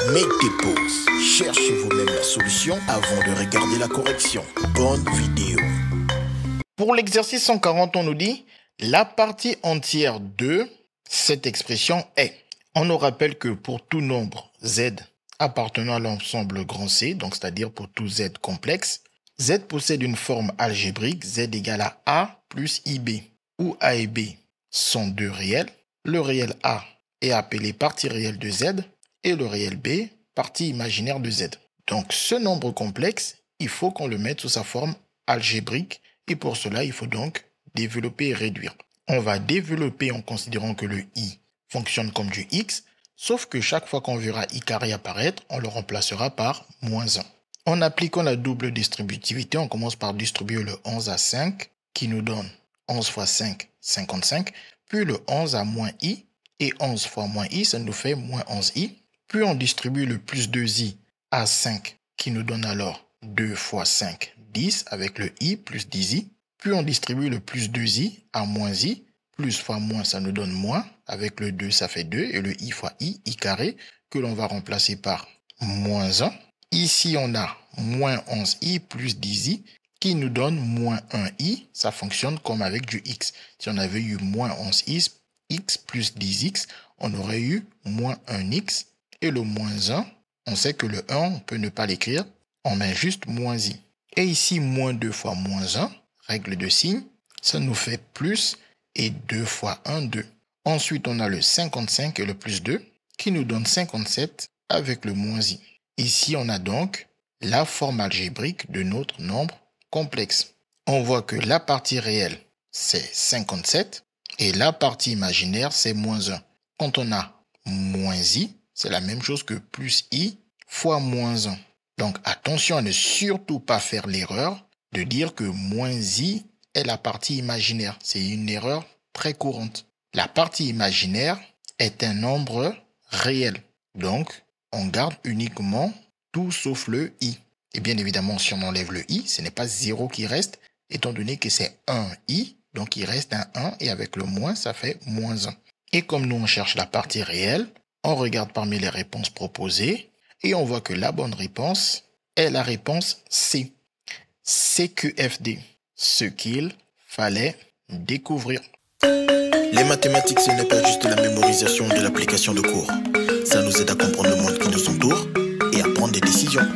Mettez pause, cherchez vous-même la solution avant de regarder la correction. Bonne vidéo. Pour l'exercice 140, on nous dit la partie entière de cette expression est. On nous rappelle que pour tout nombre z appartenant à l'ensemble grand C, donc c'est-à-dire pour tout z complexe, z possède une forme algébrique z égale à A plus IB, où A et B sont deux réels. Le réel A est appelé partie réelle de z et le réel B, partie imaginaire de z. Donc ce nombre complexe, il faut qu'on le mette sous sa forme algébrique et pour cela, il faut donc développer et réduire. On va développer en considérant que le i fonctionne comme du x, sauf que chaque fois qu'on verra i carré apparaître, on le remplacera par moins 1. En appliquant la double distributivité, on commence par distribuer le 11 à 5, qui nous donne 11 fois 5, 55, puis le 11 à moins i, et 11 fois moins i, ça nous fait moins 11i. Puis on distribue le plus 2i à 5, qui nous donne alors 2 fois 5, 10, avec le i plus 10i. Puis on distribue le plus 2i à moins i, plus fois moins, ça nous donne moins, avec le 2, ça fait 2, et le i fois i carré, que l'on va remplacer par moins 1. Ici, on a moins 11i plus 10i, qui nous donne moins 1i, ça fonctionne comme avec du x. Si on avait eu moins 11i, x plus 10x, on aurait eu moins 1x, et le moins 1, on sait que le 1, on peut ne pas l'écrire, on met juste moins i. Et ici, moins 2 fois moins 1, règle de signe, ça nous fait plus, et 2 fois 1, 2. Ensuite, on a le 55 et le plus 2, qui nous donne 57 avec le moins i. Ici, on a donc la forme algébrique de notre nombre complexe. On voit que la partie réelle, c'est 57, et la partie imaginaire, c'est moins 1. Quand on a moins i, c'est la même chose que plus i fois moins 1. Donc attention à ne surtout pas faire l'erreur de dire que moins i est la partie imaginaire. C'est une erreur très courante. La partie imaginaire est un nombre réel. Donc on garde uniquement tout sauf le i. Et bien évidemment, si on enlève le i, ce n'est pas 0 qui reste, étant donné que c'est 1i, donc il reste un 1 et avec le moins, ça fait moins 1. Et comme nous on cherche la partie réelle, on regarde parmi les réponses proposées et on voit que la bonne réponse est la réponse C. CQFD, ce qu'il fallait découvrir. Les mathématiques, ce n'est pas juste la mémorisation de l'application de cours. Ça nous aide à comprendre le monde qui nous entoure et à prendre des décisions.